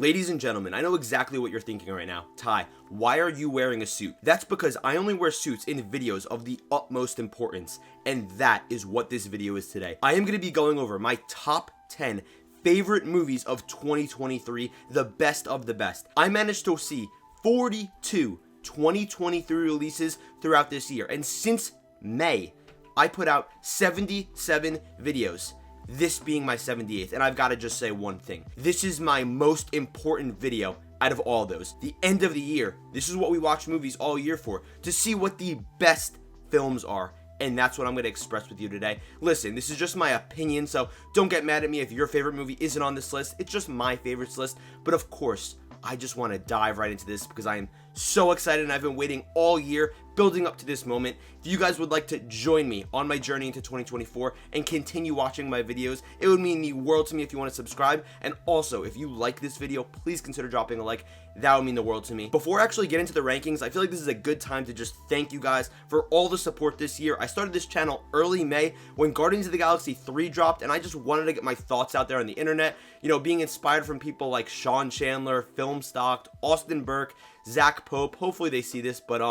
Ladies and gentlemen, I know exactly what you're thinking right now. Ty, why are you wearing a suit? That's because I only wear suits in videos of the utmost importance, and that is what this video is today. I am going to be going over my top 10 favorite movies of 2023, the best of the best. I managed to see 42 2023 releases throughout this year, and since May, I put out 77 videos. This being my 78th, and I've got to just say one thing. This is my most important video out of all those. The end of the year, this is what we watch movies all year for, to see what the best films are, and that's what I'm going to express with you today. Listen, this is just my opinion, so don't get mad at me if your favorite movie isn't on this list. It's just my favorites list, but of course, I just want to dive right into this because I am so excited and I've been waiting all year building up to this moment. If you guys would like to join me on my journey into 2024 and continue watching my videos, it would mean the world to me if you want to subscribe. And also, if you like this video, please consider dropping a like. That would mean the world to me. Before I actually get into the rankings, I feel like this is a good time to just thank you guys for all the support this year. I started this channel early May when Guardians of the Galaxy 3 dropped, and I just wanted to get my thoughts out there on the internet, you know, being inspired from people like Sean Chandler, Filmstocked, Austin Burke, Zach Pope. Hopefully they see this, but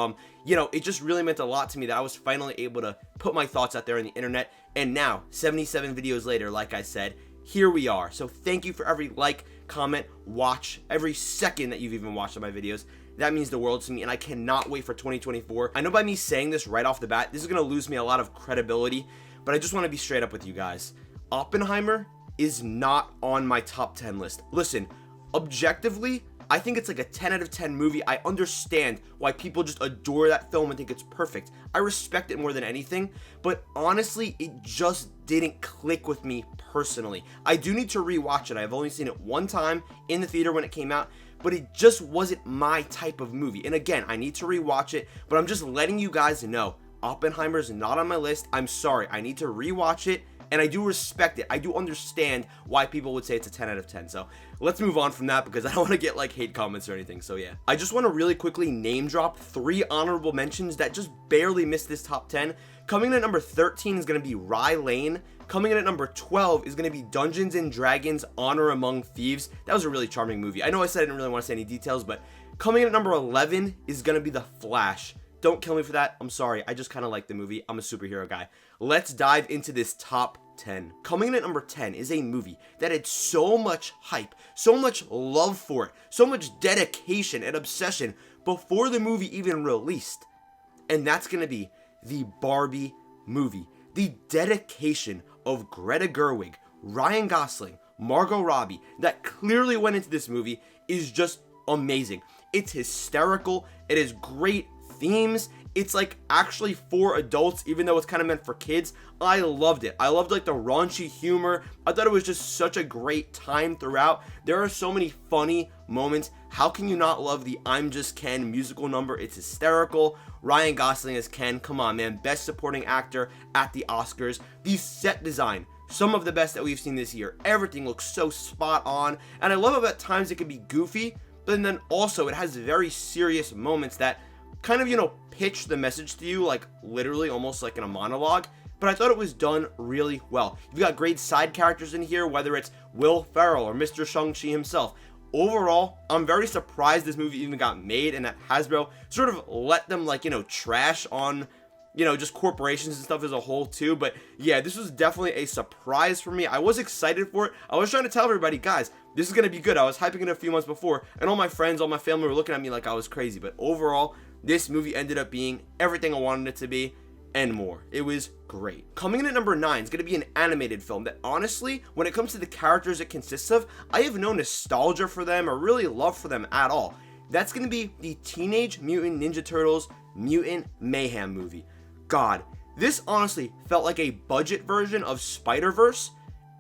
you know, it just really meant a lot to me that I was finally able to put my thoughts out there on the internet. And now 77 videos later, like I said, here we are. So thank you for every like, comment, watch, every second that you've even watched on my videos. That means the world to me, and I cannot wait for 2024. I know by me saying this right off the bat, this is going to lose me a lot of credibility, but I just want to be straight up with you guys. Oppenheimer is not on my top 10 list. Listen, objectively, I think it's like a 10 out of 10 movie. I understand why people just adore that film and think it's perfect. I respect it more than anything, but honestly, it just didn't click with me personally. I do need to rewatch it. I've only seen it one time in the theater when it came out, but it just wasn't my type of movie. And again, I need to rewatch it, but I'm just letting you guys know Oppenheimer's not on my list. I'm sorry. I need to rewatch it. And I do respect it. I do understand why people would say it's a 10 out of 10. So let's move on from that because I don't want to get like hate comments or anything. So yeah, I just want to really quickly name drop 3 honorable mentions that just barely missed this top 10. Coming in at number 13 is going to be Rye Lane. Coming in at number 12 is going to be Dungeons and Dragons Honor Among Thieves. That was a really charming movie. I know I said I didn't really want to say any details, but coming in at number 11 is going to be The Flash. Don't kill me for that. I'm sorry. I just kind of like the movie. I'm a superhero guy. Let's dive into this top 10. Coming in at number 10 is a movie that had so much hype, so much love for it, so much dedication and obsession before the movie even released. And that's going to be the Barbie movie. The dedication of Greta Gerwig, Ryan Gosling, Margot Robbie that clearly went into this movie is just amazing. It's hysterical. It has great themes. It's like actually for adults, even though it's kind of meant for kids. I loved it. I loved like the raunchy humor. I thought it was just such a great time throughout. There are so many funny moments. How can you not love the I'm Just Ken musical number? It's hysterical. Ryan Gosling as Ken, come on man, best supporting actor at the Oscars. The set design, some of the best that we've seen this year. Everything looks so spot on, and I love how at times it can be goofy, but then also it has very serious moments that kind of, you know, pitch the message to you, like literally almost like in a monologue. But I thought it was done really well. You've got great side characters in here, whether it's Will Ferrell or Mr. Shang-Chi himself. Overall, I'm very surprised this movie even got made and that Hasbro sort of let them, like, you know, trash on, you know, just corporations and stuff as a whole too. But yeah, this was definitely a surprise for me. I was excited for it. I was trying to tell everybody, guys, this is going to be good. I was hyping it a few months before, and all my friends, all my family were looking at me like I was crazy. But overall, this movie ended up being everything I wanted it to be and more. It was great. Coming in at number 9 is going to be an animated film that honestly, when it comes to the characters it consists of, I have no nostalgia for them or really love for them at all. That's going to be the Teenage Mutant Ninja Turtles Mutant Mayhem movie. God, this honestly felt like a budget version of Spider-Verse,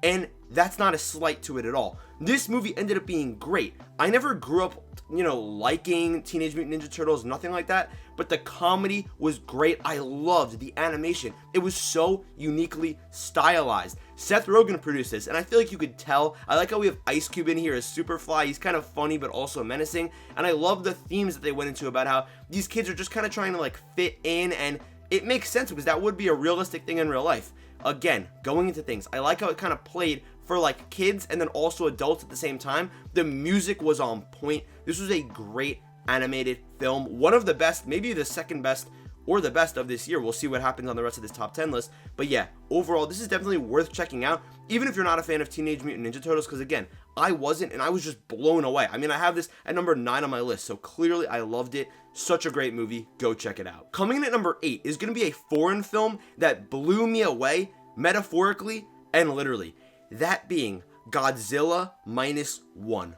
and that's not a slight to it at all. This movie ended up being great. I never grew up, you know, liking Teenage Mutant Ninja Turtles, nothing like that, but the comedy was great. I loved the animation. It was so uniquely stylized. Seth Rogen produced this, and I feel like you could tell. I like how we have Ice Cube in here as Superfly. He's kind of funny, but also menacing, and I love the themes that they went into about how these kids are just kind of trying to, like, fit in, and it makes sense because that would be a realistic thing in real life. Again, going into things, I like how it kind of played for like kids and then also adults at the same time. The music was on point. This was a great animated film, one of the best, maybe the second best or the best of this year. We'll see what happens on the rest of this top 10 list. But yeah, overall, this is definitely worth checking out, even if you're not a fan of Teenage Mutant Ninja Turtles, because again, I wasn't, and I was just blown away. I mean, I have this at number 9 on my list, so clearly I loved it. Such a great movie. Go check it out. Coming in at number 8 is going to be a foreign film that blew me away, metaphorically and literally. That being Godzilla Minus One.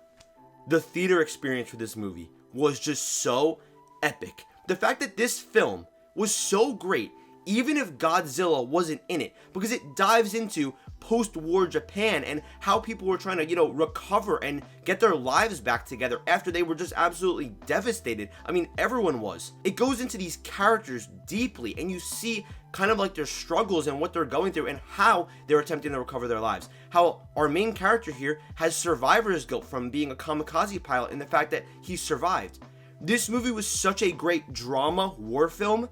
The theater experience for this movie was just so epic. The fact that this film was so great, even if Godzilla wasn't in it, because it dives into post-war Japan and how people were trying to, recover and get their lives back together after they were just absolutely devastated. I mean, everyone was. It goes into these characters deeply, and you see kind of like their struggles and what they're going through and how they're attempting to recover their lives. How our main character here has survivor's guilt from being a kamikaze pilot and the fact that he survived. This movie was such a great drama war film.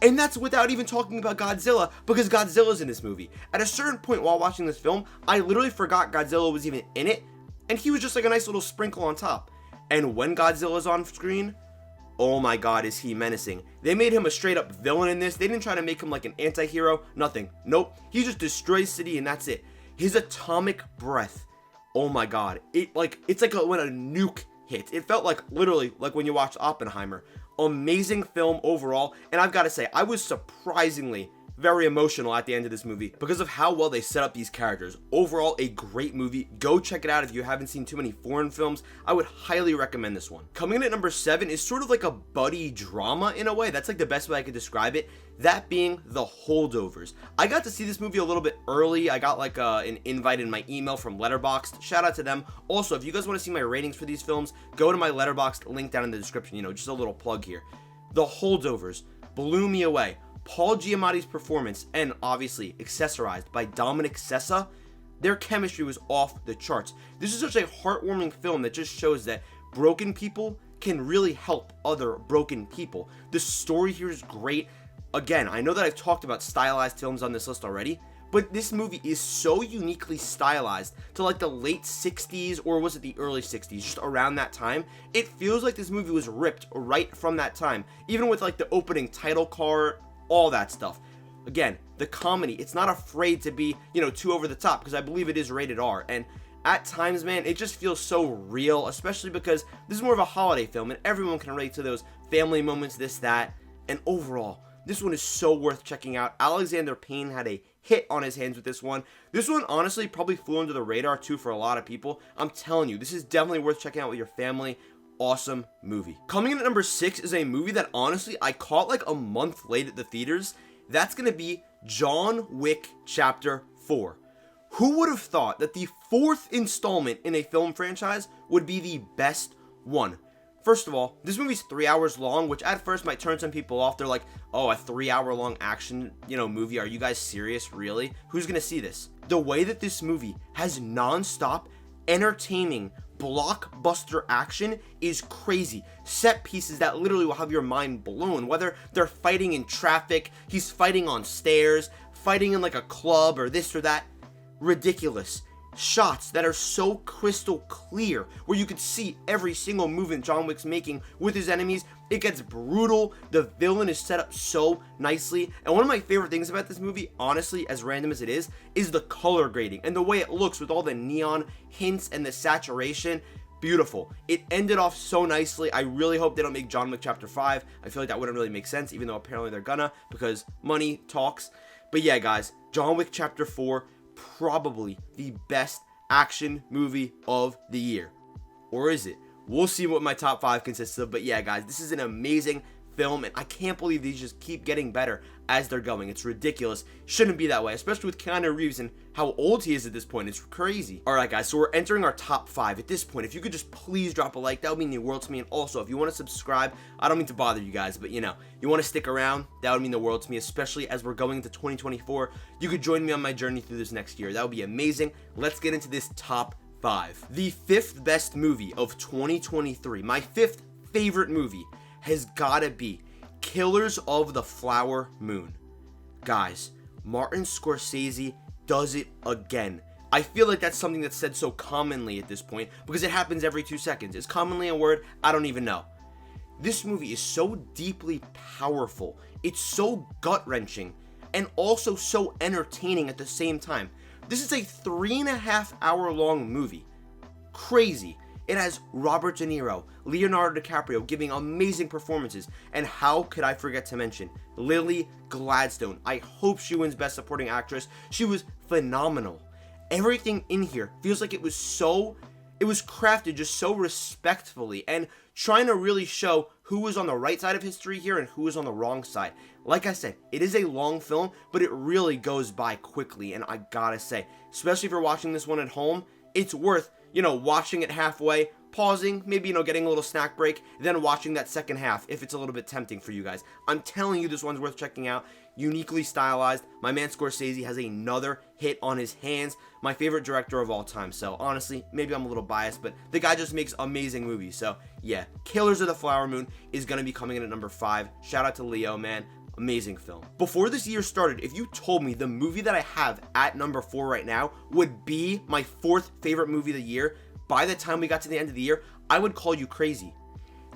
And that's without even talking about Godzilla, because Godzilla's in this movie. At a certain point while watching this film, I literally forgot Godzilla was even in it, and he was just like a nice little sprinkle on top. And when Godzilla's on screen, oh my god, is he menacing. They made him a straight up villain in this. They didn't try to make him like an anti-hero, nothing. Nope, he just destroys city and that's it. His atomic breath, oh my god. It's like when a nuke hits. It felt like literally like when you watch Oppenheimer. Amazing film overall, and I've got to say, I was surprisingly very emotional at the end of this movie because of how well they set up these characters. Overall, a great movie. Go check it out if you haven't seen too many foreign films. I would highly recommend this one. Coming in at number 7 is sort of like a buddy drama in a way. That's like the best way I could describe it. That being The Holdovers. I got to see this movie a little bit early. I got like an invite in my email from Letterboxd. Shout out to them. Also, if you guys want to see my ratings for these films, go to my Letterboxd link down in the description. Just a little plug here. The Holdovers blew me away. Paul Giamatti's performance, and obviously accessorized by Dominic Sessa, their chemistry was off the charts. This is such a heartwarming film that just shows that broken people can really help other broken people. The story here is great. Again, I know that I've talked about stylized films on this list already, but this movie is so uniquely stylized to like the late 60s, or was it the early 60s, just around that time. It feels like this movie was ripped right from that time, even with like the opening title card, all that stuff. Again, the comedy, it's not afraid to be, too over the top, because I believe it is rated R, and at times, man, it just feels so real, especially because this is more of a holiday film, and everyone can relate to those family moments, this, that, and overall, this one is so worth checking out. Alexander Payne had a hit on his hands with this one. This one, honestly, probably flew under the radar, too, for a lot of people. I'm telling you, this is definitely worth checking out with your family. Awesome movie. Coming in at number 6 is a movie that honestly I caught like a month late at the theaters. That's gonna be John Wick Chapter 4. Who would have thought that the 4th installment in a film franchise would be the best one? First of all, this movie's 3 hours long, which at first might turn some people off. They're like, oh, a 3-hour long action, movie. Are you guys serious? Really? Who's gonna see this? The way that this movie has non-stop, entertaining, blockbuster action is crazy. Set pieces that literally will have your mind blown, whether they're fighting in traffic, he's fighting on stairs, fighting in like a club or this or that. Ridiculous. Shots that are so crystal clear, where you could see every single movement John Wick's making with his enemies. It gets brutal. The villain is set up so nicely. And one of my favorite things about this movie, honestly, as random as it is the color grading and the way it looks with all the neon hints and the saturation. Beautiful. It ended off so nicely. I really hope they don't make John Wick Chapter 5. I feel like that wouldn't really make sense, even though apparently they're gonna, because money talks. But yeah, guys, John Wick Chapter 4, probably the best action movie of the year. Or is it? We'll see what my top 5 consists of. But yeah, guys, this is an amazing film, and I can't believe these just keep getting better as they're going. It's ridiculous. Shouldn't be that way, especially with Keanu Reeves and how old he is at this point. It's crazy. Alright, guys, so we're entering our top 5. At this point, if you could just please drop a like, that would mean the world to me. And also, if you want to subscribe, I don't mean to bother you guys, but you want to stick around, that would mean the world to me, especially as we're going into 2024. You could join me on my journey through this next year. That would be amazing. Let's get into this top 5. The 5th best movie of 2023, my 5th favorite movie, has gotta be Killers of the Flower Moon. Guys, Martin Scorsese does it again. I feel like that's something that's said so commonly at this point because it happens every 2 seconds. Is commonly a word? I don't even know. This movie is so deeply powerful. It's so gut-wrenching and also so entertaining at the same time. This is a 3.5-hour long movie. Crazy. It has Robert De Niro, Leonardo DiCaprio giving amazing performances, and how could I forget to mention Lily Gladstone. I hope she wins Best Supporting Actress. She was phenomenal. Everything in here feels like it was crafted just so respectfully and trying to really show who was on the right side of history here and who was on the wrong side. Like I said, it is a long film, but it really goes by quickly, and I gotta say, especially if you're watching this one at home, it's worth watching it halfway, pausing, maybe, getting a little snack break, then watching that second half if it's a little bit tempting for you guys. I'm telling you, this one's worth checking out. Uniquely stylized. My man Scorsese has another hit on his hands. My favorite director of all time. So honestly, maybe I'm a little biased, but the guy just makes amazing movies. So yeah, Killers of the Flower Moon is going to be coming in at number 5. Shout out to Leo, man. Amazing film. Before this year started, if you told me the movie that I have at number 4 right now would be my 4th favorite movie of the year, by the time we got to the end of the year, I would call you crazy.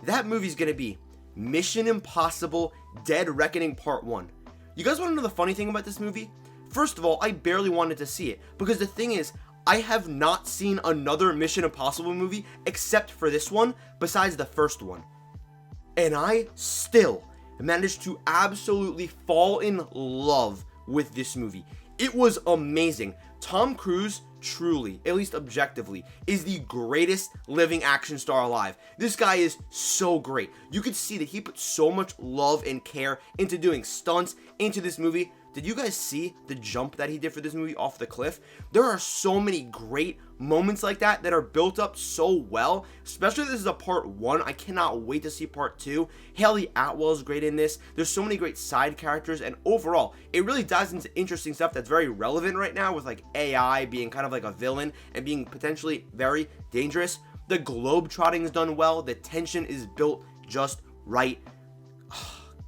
That movie's gonna be Mission Impossible Dead Reckoning Part 1. You guys wanna know the funny thing about this movie? First of all, I barely wanted to see it, because the thing is, I have not seen another Mission Impossible movie except for this one, besides the first one. And I still managed to absolutely fall in love with this movie. It was amazing. Tom Cruise, truly, at least objectively, is the greatest living action star alive. This guy is so great. You could see that he put so much love and care into doing stunts into this movie. Did you guys see the jump that he did for this movie off the cliff? There are so many great moments like that that are built up so well, especially if this is a part 1. I cannot wait to see part 2. Haley Atwell is great in this. There's so many great side characters, and overall, it really dives into interesting stuff that's very relevant right now with like AI being kind of like a villain and being potentially very dangerous. The globetrotting is done well. The tension is built just right.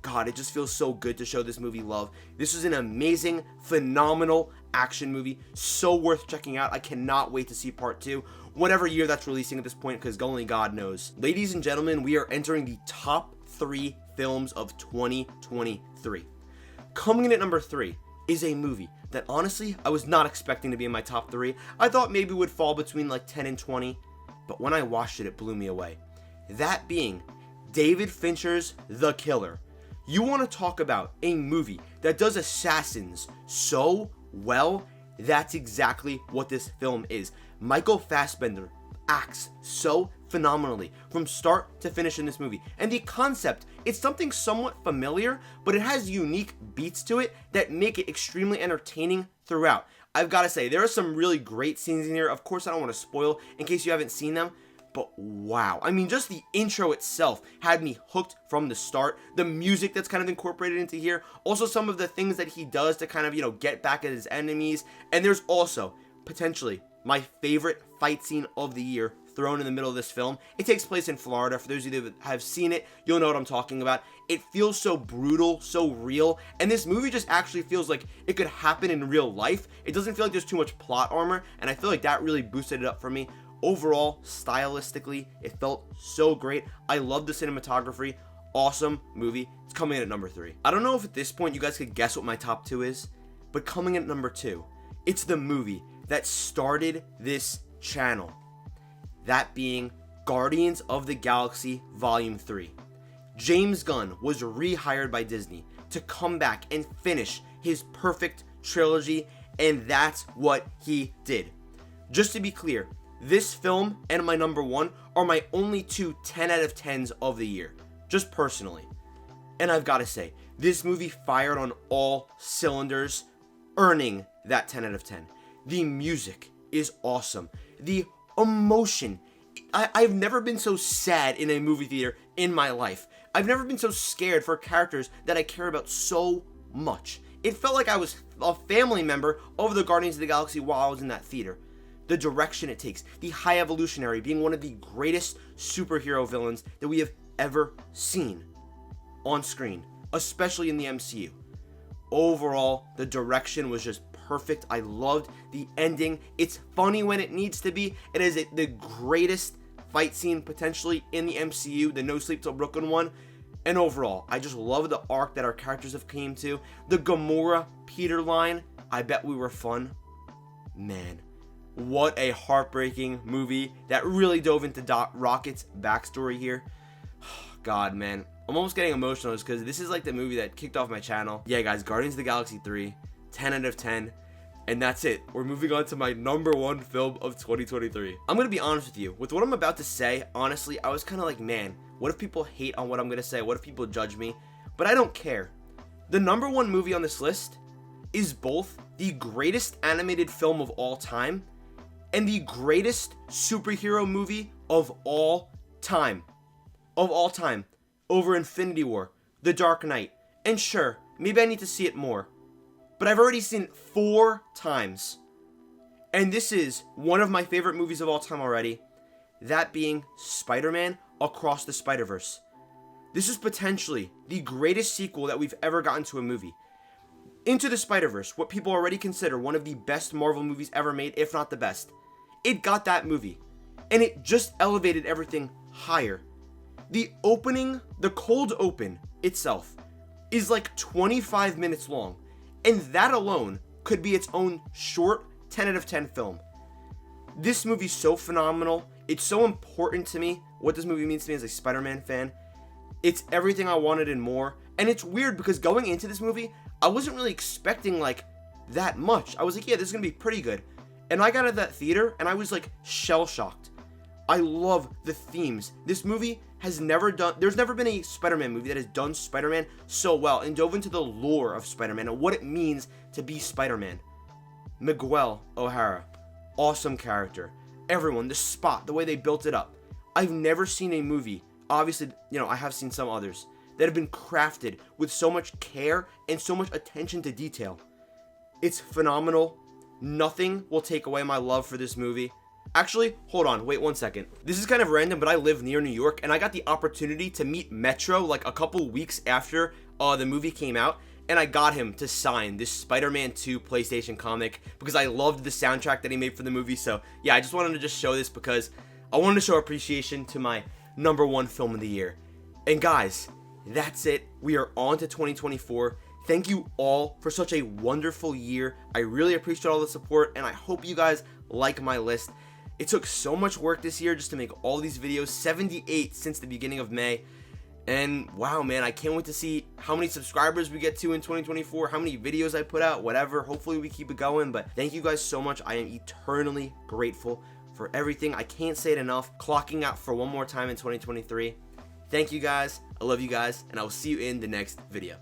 God, it just feels so good to show this movie love. This is an amazing, phenomenal action movie. So worth checking out. I cannot wait to see part 2. Whatever year that's releasing at this point, because only God knows. Ladies and gentlemen, we are entering the top 3 films of 2023. Coming in at number 3 is a movie that honestly, I was not expecting to be in my top 3. I thought maybe it would fall between like 10 and 20. But when I watched it, it blew me away. That being David Fincher's The Killer. You want to talk about a movie that does assassins so well? That's exactly what this film is. Michael Fassbender acts so phenomenally from start to finish in this movie. And the concept, it's something somewhat familiar, but it has unique beats to it that make it extremely entertaining throughout. I've got to say, there are some really great scenes in here. Of course, I don't want to spoil in case you haven't seen them. But wow, I mean, just the intro itself had me hooked from the start. The music that's kind of incorporated into here. Also, some of the things that he does to kind of, get back at his enemies. And there's also, potentially, my favorite fight scene of the year thrown in the middle of this film. It takes place in Florida. For those of you that have seen it, you'll know what I'm talking about. It feels so brutal, so real. And this movie just actually feels like it could happen in real life. It doesn't feel like there's too much plot armor. And I feel like that really boosted it up for me. Overall, stylistically, it felt so great. I love the cinematography. Awesome movie. It's coming in at number 3. I don't know if at this point you guys could guess what my top 2 is, but coming in at number 2, it's the movie that started this channel. That being Guardians of the Galaxy Volume 3. James Gunn was rehired by Disney to come back and finish his perfect trilogy, and that's what he did. Just to be clear, this film and my number 1 are my only 2 10 out of 10s of the year, just personally. And I've got to say, this movie fired on all cylinders, earning that 10 out of 10. The music is awesome. The emotion. I've never been so sad in a movie theater in my life. I've never been so scared for characters that I care about so much. It felt like I was a family member of the Guardians of the Galaxy while I was in that theater. The direction it takes, the High Evolutionary being one of the greatest superhero villains that we have ever seen on screen, especially in the MCU. Overall, the direction was just perfect. I loved the ending. It's funny when it needs to be. It is the greatest fight scene potentially in the MCU, the No Sleep Till Brooklyn one. And overall, I just love the arc that our characters have came to. The Gamora Peter line, I bet we were fun. Man, what a heartbreaking movie that really dove into Rocket's backstory here. God, man, I'm almost getting emotional just because this is like the movie that kicked off my channel. Yeah, guys, Guardians of the Galaxy 3, 10 out of 10. And that's it. We're moving on to my #1 film of 2023. I'm going to be honest with you. With what I'm about to say, honestly, I was kind of like, man, what if people hate on what I'm going to say? What if people judge me? But I don't care. The #1 movie on this list is both the greatest animated film of all time and the greatest superhero movie of all time. Of all time. Over Infinity War, The Dark Knight. And sure, maybe I need to see it more. But I've already seen it 4 times. And this is one of my favorite movies of all time already. That being Spider-Man Across the Spider-Verse. This is potentially the greatest sequel that we've ever gotten to a movie. Into the Spider-Verse, what people already consider one of the best Marvel movies ever made, if not the best. It got that movie. And it just elevated everything higher. The cold open itself is like 25 minutes long. And that alone could be its own short 10 out of 10 film. This movie's so phenomenal. It's so important to me, what this movie means to me as a Spider-Man fan. It's everything I wanted and more. And it's weird because going into this movie, I wasn't really expecting like that much. I was like, yeah, this is going to be pretty good. And I got out of that theater and I was like shell-shocked. I love the themes. This movie has there's never been a Spider-Man movie that has done Spider-Man so well and dove into the lore of Spider-Man and what it means to be Spider-Man. Miguel O'Hara, awesome character. Everyone, the spot, the way they built it up. I've never seen a movie, obviously, I have seen some others, that have been crafted with so much care and so much attention to detail. It's phenomenal. Nothing will take away my love for this movie. Actually, hold on, wait 1 second. This is kind of random, but I live near New York, and I got the opportunity to meet Metro like a couple weeks after the movie came out, and I got him to sign this Spider-Man 2 PlayStation comic because I loved the soundtrack that he made for the movie. So yeah, I just wanted to just show this because I wanted to show appreciation to my #1 film of the year. And guys, that's it. We are on to 2024. Thank you all for such a wonderful year. I really appreciate all the support, and I hope you guys like my list. It took so much work this year just to make all these videos, 78 since the beginning of May. And wow, man, I can't wait to see how many subscribers we get to in 2024, how many videos I put out, whatever. Hopefully we keep it going, but thank you guys so much. I am eternally grateful for everything. I can't say it enough. Clocking out for one more time in 2023. Thank you guys. I love you guys, and I will see you in the next video.